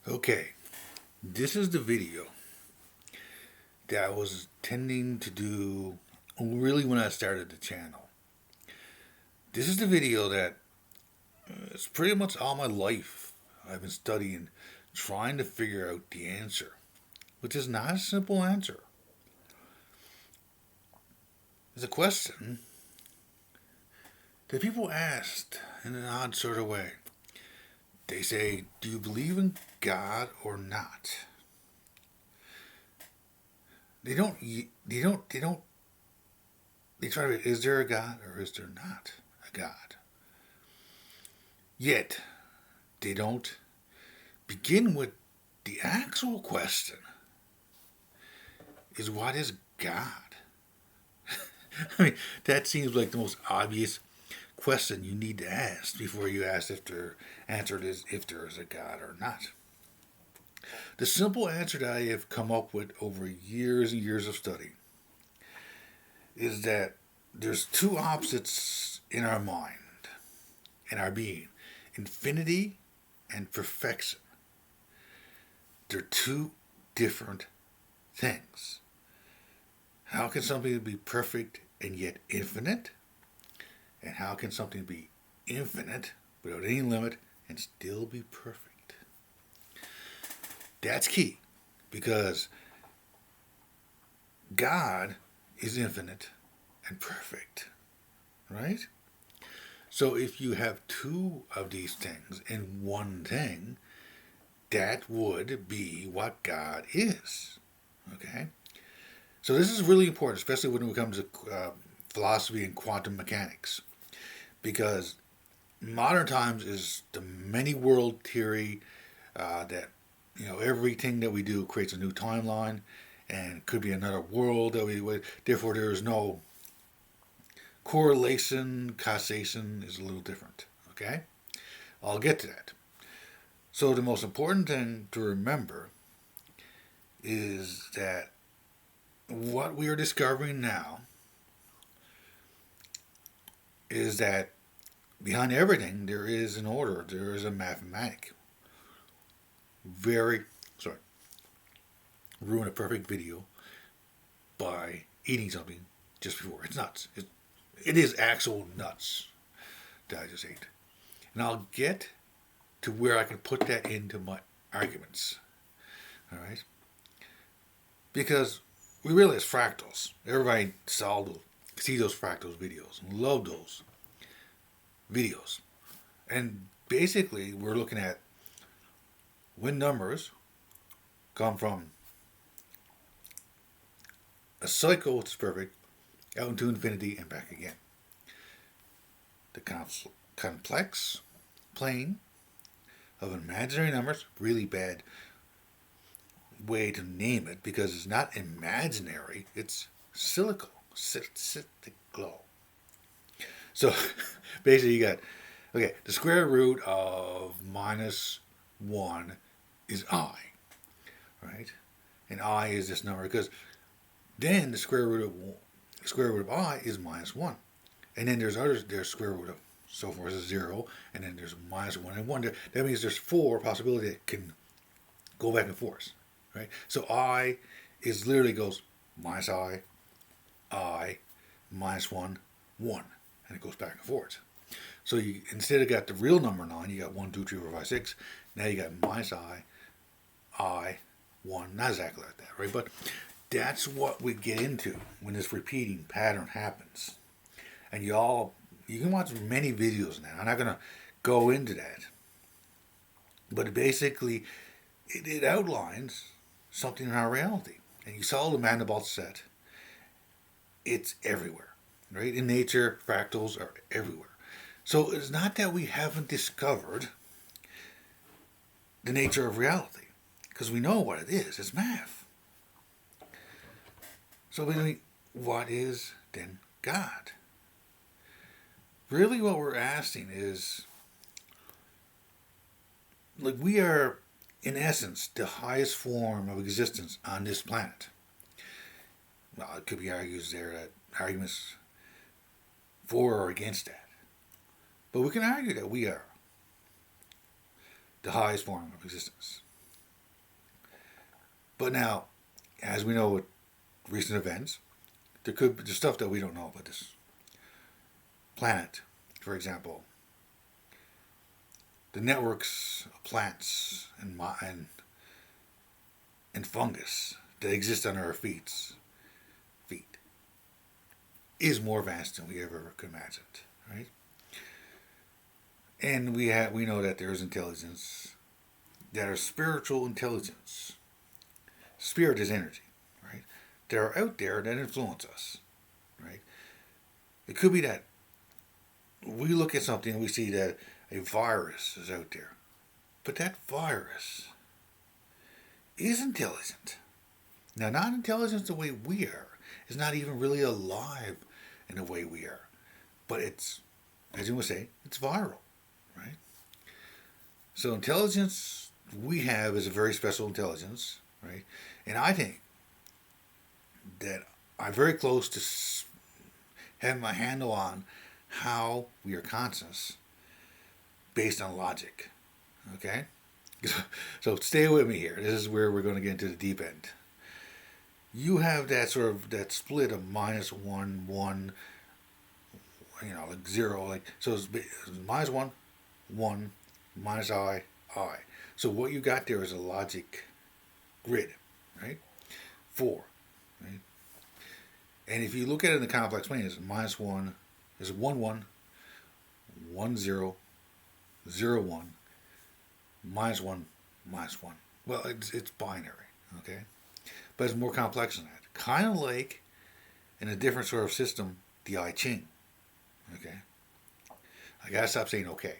Okay, this is the video that I was intending to do really when I started the channel. This is the video that it's pretty much all my life I've been studying, trying to figure out the answer, which is not a simple answer. It's a question that people ask in an odd sort of way. They say, "Do you believe in God or not?" They don't. They don't. They don't. They try to. Is there a God or is there not a God? Yet they don't begin with the actual question: Is what is God? I mean, that seems like the most obvious question you need to ask before you ask if the answer is if there is a God or not. The simple answer that I have come up with over years and years of study is that there's two opposites in our mind, in our being: infinity and perfection. They're two different things. How can something be perfect and yet infinite? And how can something be infinite without any limit and still be perfect? That's key because God is infinite and perfect, right? So if you have two of these things in one thing, that would be what God is, okay? So this is really important, especially when it comes to philosophy and quantum mechanics, because modern times is the many world theory that everything that we do creates a new timeline and could be another world that we would. Therefore, there is no correlation. Causation is a little different. Okay, I'll get to that. So the most important thing to remember is that what we are discovering now is that behind everything there is an order, there is a mathematic. Very sorry, ruin a perfect video by eating something just before. It's nuts. It is actual nuts that I just ate. And I'll get to where I can put that into my arguments. All right? Because we realize fractals. Everybody see those fractals videos and love those videos. And basically, we're looking at when numbers come from a cycle, which is perfect, out into infinity and back again. The complex plane of imaginary numbers, really bad way to name it because it's not imaginary, it's cyclical. So basically you got, the square root of minus 1 is I, right? And I is this number because then the square root of I is minus 1. And then there's square root of so forth is 0, and then there's minus 1 and 1. That means there's 4 possibilities that can go back and forth, right? So I is literally goes minus I, minus 1, 1, and it goes back and forth. So you instead of got the real number 9, you got 1, 2, 3, 4, 5, 6. Now you got minus I, 1. Not exactly like that, right? But that's what we get into when this repeating pattern happens. And you can watch many videos now. I'm not going to go into that. But basically, it outlines something in our reality. And you saw the Mandelbrot set. It's everywhere, right? In nature, fractals are everywhere. So it's not that we haven't discovered the nature of reality, because we know what it is. It's math. So what is then God? Really what we're asking is, we are, in essence, the highest form of existence on this planet. Well, it could be arguments for or against that. But we can argue that we are the highest form of existence. But now, as we know with recent events, there could be stuff that we don't know about this planet. For example, the networks of plants and fungus that exist on our feet is more advanced than we ever could imagine, right? And we know that there is intelligence that are spiritual intelligence. Spirit is energy, right? That are out there that influence us, right? It could be that we look at something and we see that a virus is out there, but that virus is intelligent. Now, not intelligent the way we are. It's not even really alive in the way we are. But it's, as you would say, it's viral, right? So intelligence we have is a very special intelligence, right? And I think that I'm very close to having my handle on how we are conscious based on logic, okay? So stay with me here. This is where we're going to get into the deep end. You have that sort of that split of -1, 1, like 0, like so it's -1, 1, minus I. So what you got there is a logic grid, right? 4, right? And if you look at it in the complex plane, it's -1, is 1, 1, 1, 0, 0, 1, -1, -1. Well, it's binary, okay? But it's more complex than that. Kind of like in a different sort of system, the I Ching, okay? I gotta stop saying okay,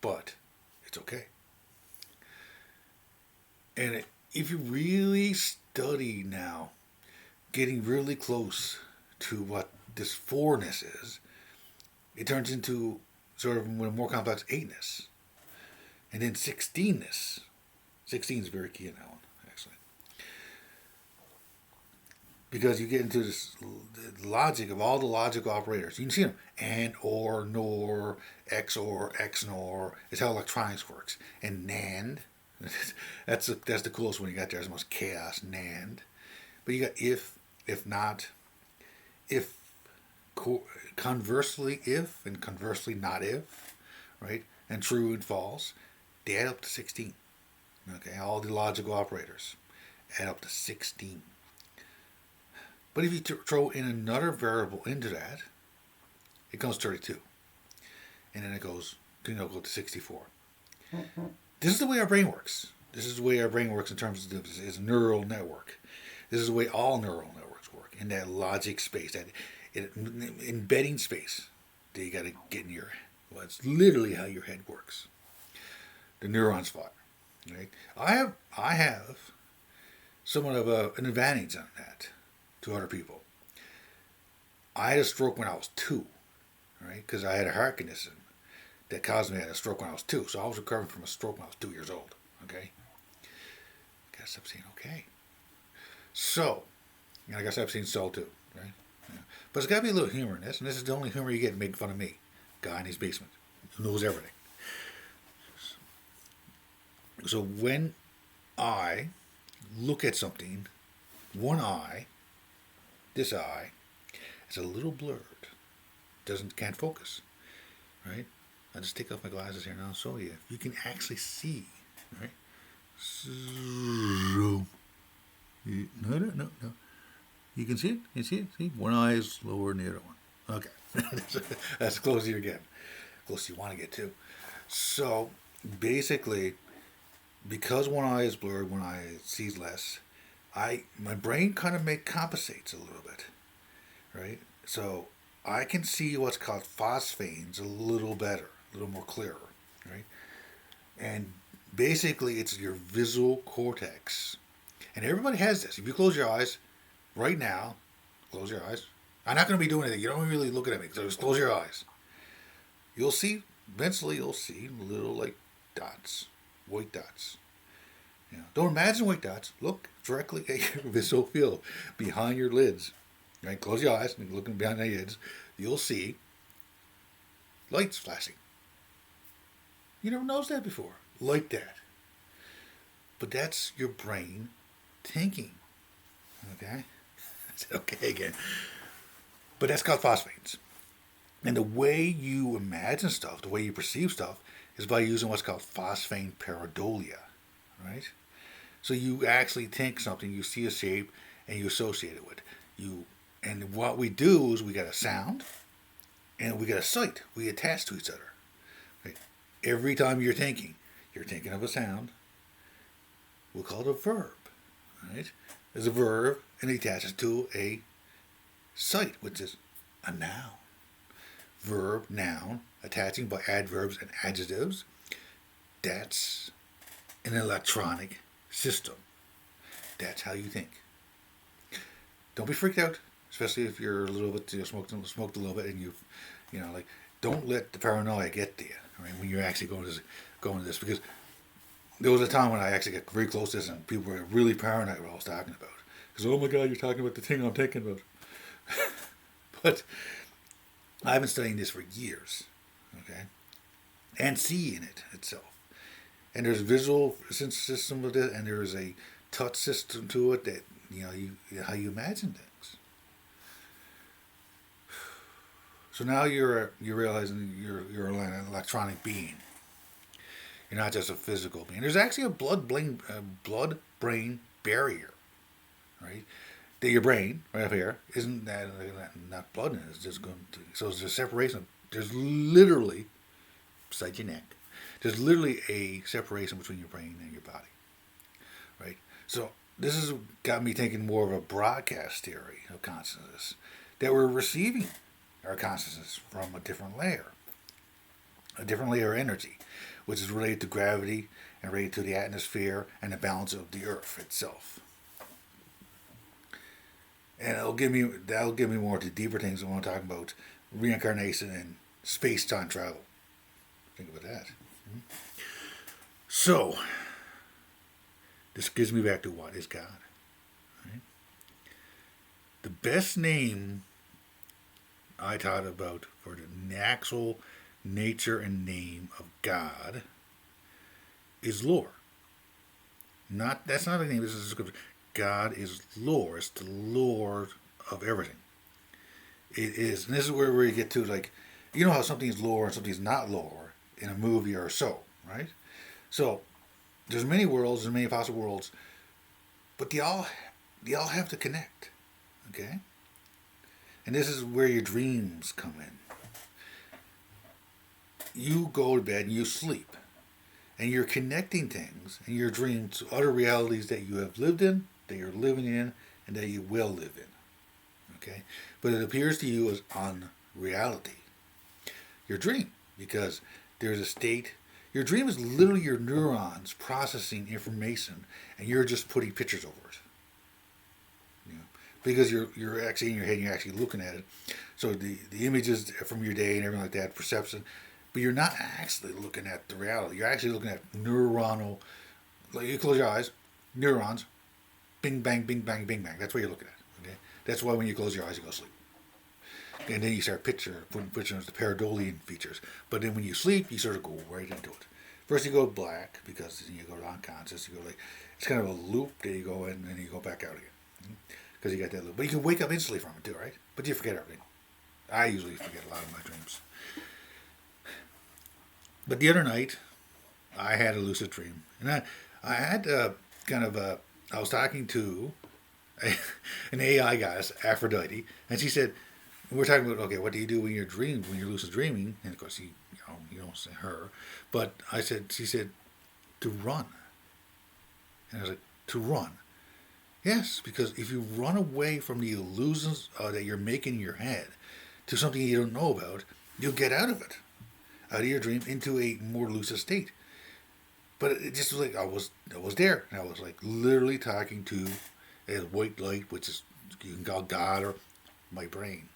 but it's okay. And if you really study now, getting really close to what this 4-ness is, it turns into sort of a more complex 8-ness. And then 16-ness. 16 is very key in that one, actually. Because you get into this logic of all the logical operators. You can see them. And, or, nor, XOR, XNOR. It's how electronics works. And NAND. That's the coolest one you got there. It's the most chaos, NAND. But you got if not, if, conversely if, and conversely not if, right? And true and false. They add up to 16. Okay, all the logical operators add up to 16. But if you throw in another variable into that, it comes 32. And then it goes, go to 64. This is the way our brain works. This is the way our brain works in terms of its neural network. This is the way all neural networks work, in that logic space, that embedding space that you got to get in your. Well, it's literally how your head works. The neurons fire. Right? I have somewhat of an advantage on that to other people. I had a stroke when I was 2, right? Because I had a heart condition that caused me to have a stroke when I was 2. So I was recovering from a stroke when I was 2 years old. Okay? I gotta stop saying okay. So, I gotta stop saying so too, right? Yeah. But there's gotta be a little humor in this, and this is the only humor you get making fun of me, guy in his basement, who knows everything. So when I look at something, one eye, this eye, is a little blurred. Can't focus, right? I'll just take off my glasses here now, so you can actually see, right? So, no. You can see it? You see it? See? One eye is lower than the other one. Okay. That's close as you get. Close you want to get to. So, basically, because one eye is blurred, one eye sees less, my brain kind of compensates a little bit, right? So I can see what's called phosphanes a little better, a little more clearer, right? And basically, it's your visual cortex, and everybody has this. If you close your eyes right now, close your eyes. I'm not going to be doing anything. You don't really look at me. So just close your eyes. Eventually you'll see little like dots. White dots. Don't imagine white dots. Look directly at your visual field behind your lids. Right? Close your eyes and looking behind the lids. You'll see lights flashing. You never noticed that before. Like that. But that's your brain thinking. Okay? I said, okay again. But that's called phosphates. And the way you imagine stuff, the way you perceive stuff, is by using what's called phosphane pareidolia. Right? So you actually think something, you see a shape, and you associate it with. And what we do is we got a sound, and we got a sight. We attach to each other. Right? Every time you're thinking of a sound. We'll call it a verb. Right? There's a verb, and it attaches to a sight, which is a noun. Verb, noun, attaching by adverbs and adjectives. That's an electronic system. That's how you think. Don't be freaked out, especially if you're a little bit smoked a little bit, and like don't let the paranoia get to you. Right, when you're actually going to this, because there was a time when I actually got very close to this, and people were really paranoid what I was talking about. Because oh my God, you're talking about the thing I'm thinking about. But I've been studying this for years, okay, and seeing it itself. And there's a visual system with it, and there's a touch system to it that how you imagine things. So now you're realizing you're an electronic being. You're not just a physical being. There's actually a blood-brain barrier, right? That your brain right up here isn't that not blood in it. It's just going to. So there's a separation. There's literally beside your neck. There's literally a separation between your brain and your body, right? So this has got me thinking more of a broadcast theory of consciousness, that we're receiving our consciousness from a different layer of energy, which is related to gravity and related to the atmosphere and the balance of the earth itself. And that'll give me more to deeper things I want to talk about, reincarnation and space-time travel. Think about that. So, this gives me back to what is God. Right? The best name I thought about for the actual nature and name of God is lore. That's not a name, this is a scripture. God is lore. It's the Lord of everything. It is, and this is where we get to, like, you know how something is lore and something is not lore in a movie or so, right? So there's many worlds, there's many possible worlds, but they all have to connect. Okay? And this is where your dreams come in. You go to bed and you sleep. And you're connecting things in your dreams to other realities that you have lived in, that you're living in, and that you will live in. Okay? But it appears to you as unreality. Your dream, because there's a state. Your dream is literally your neurons processing information, and you're just putting pictures over it. Because you're actually in your head, and you're actually looking at it. So the images from your day and everything like that, perception, but you're not actually looking at the reality. You're actually looking at neuronal. Like, you close your eyes, neurons, bing bang, bing bang, bing bang. That's what you're looking at. Okay, that's why when you close your eyes, you go to sleep. And then you start putting pictures the pareidolian features. But then when you sleep, you sort of go right into it. First you go black, because then you go to unconscious. You go like, it's kind of a loop. There you go in, and then you go back out again. Because you got that loop. But you can wake up instantly from it too, right? But you forget everything. I usually forget a lot of my dreams. But the other night, I had a lucid dream. And I had I was talking to an AI goddess, Aphrodite, and she said, we're talking about, okay, what do you do when you're lucid dreaming? And of course, you don't say her. But she said, to run. And I was like, to run? Yes, because if you run away from the illusions that you're making in your head to something you don't know about, you'll get out of it, out of your dream, into a more lucid state. But it just was like, I was there, and I was like literally talking to a white light, which is, you can call God or my brain.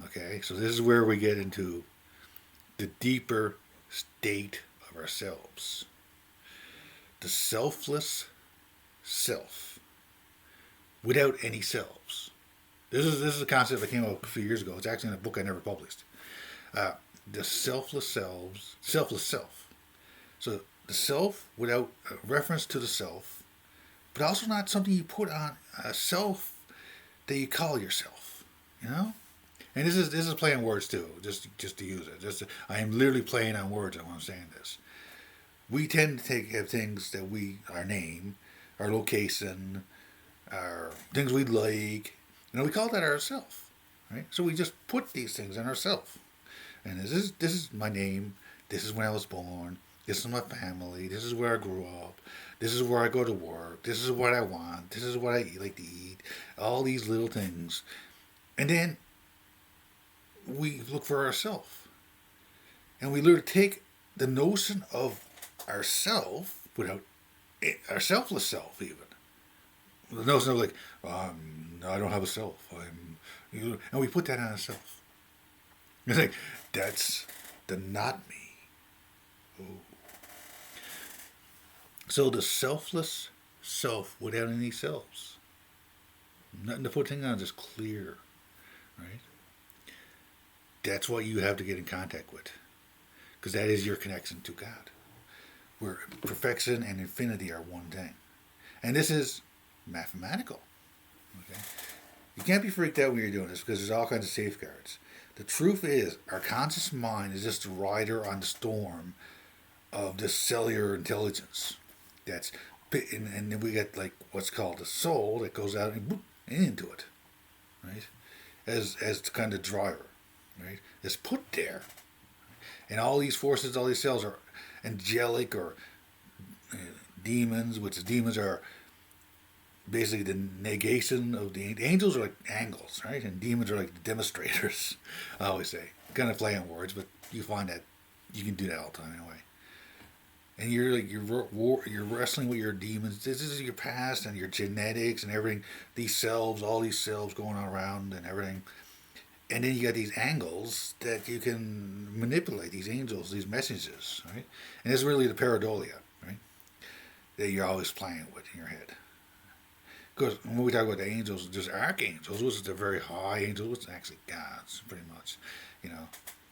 Okay, so this is where we get into the deeper state of ourselves. The selfless self, without any selves. This is a concept that came up a few years ago. It's actually in a book I never published. The self. So the self, without reference to the self, but also not something you put on a self that you call yourself. You know. And this is playing on words too, just to use it. I am literally playing on words when I'm saying this. We tend to have things that our name, our location, our things we like, we call that ourself, right? So we just put these things on ourself. And this is my name. This is when I was born. This is my family. This is where I grew up. This is where I go to work. This is what I want. This is what I like to eat. All these little things, and then we look for ourselves, and we literally take the notion of ourself without our selfless self, even the notion of like, I don't have a self. And we put that on ourselves. It's like that's the not me. Oh. So the selfless self without any selves, nothing to put things on, just clear, right? That's what you have to get in contact with, because that is your connection to God, where perfection and infinity are one thing. And this is mathematical. Okay? You can't be freaked out when you're doing this, because there's all kinds of safeguards. The truth is, our conscious mind is just a rider on the storm of this cellular intelligence. And then we get like what's called the soul that goes out and boop, into it, right? As the kind of driver, right? It's put there, and all these forces, all these cells are angelic or demons, which the demons are basically the negation of the angels are like angles, right? And demons are like the demonstrators. I always say, kind of play on words, but you find that you can do that all the time anyway. And you're wrestling with your demons. This is your past and your genetics and everything. These selves, all these selves going around and everything. And then you got these angles that you can manipulate. These angels, these messages, right? And it's really the pareidolia, right? That you're always playing with in your head. Because when we talk about the angels, there's archangels, which is the very high angels, which is actually gods, pretty much.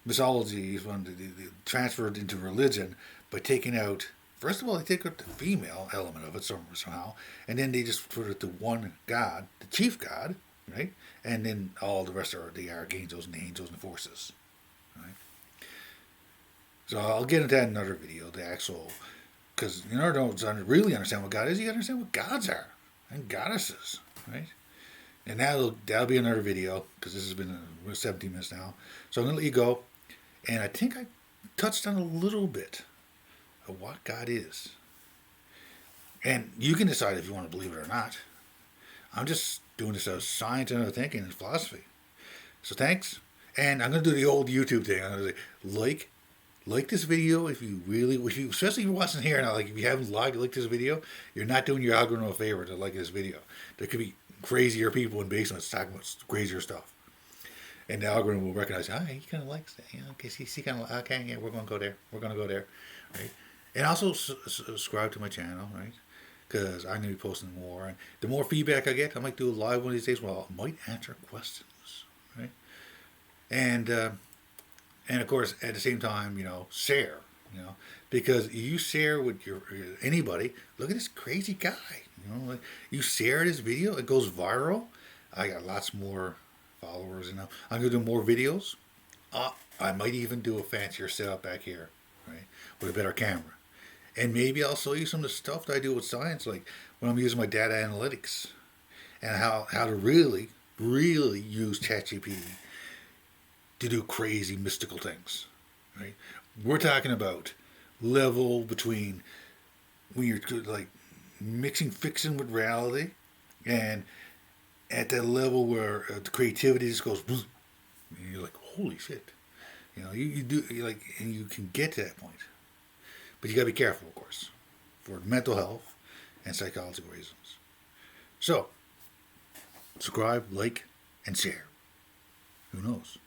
Mythology is one they transferred into religion by taking out. First of all, they take out the female element of it somehow, and then they just put it to one god, the chief god, right? And then all the rest are the archangels and the angels and the forces, right? So I'll get into that in another video, the actual, because in order to really understand what God is, you got to understand what gods are and goddesses, right? And that'll be another video, because this has been 17 minutes now. So I'm going to let you go. And I think I touched on a little bit of what God is. And you can decide if you want to believe it or not. I'm just doing this as science and thinking and philosophy. So thanks. And I'm going to do the old YouTube thing. I'm going to say, like this video if you really, especially if you're watching here now, like if you haven't liked this video, you're not doing your algorithm a favor to like this video. There could be crazier people in basements talking about crazier stuff. And the algorithm will recognize, he kind of likes that. Okay, he kind of, okay, yeah, we're going to go there. We're going to go there, right? And also subscribe to my channel, right? Because I'm going to be posting more. And the more feedback I get, I might do a live one of these days where I might answer questions, right? And of course, at the same time, share, because you share with anybody. Look at this crazy guy, like you share this video, it goes viral. I got lots more followers, I'm gonna do more videos. I might even do a fancier setup back here, right, with a better camera, and maybe I'll show you some of the stuff that I do with science, like when I'm using my data analytics, and how to really use ChatGPT to do crazy mystical things, right? We're talking about level between when you're like mixing fiction with reality, and at that level where the creativity just goes, and you're like, holy shit, you do like, and you can get to that point, but you gotta be careful, of course, for mental health and psychological reasons. So, subscribe, like, and share. Who knows?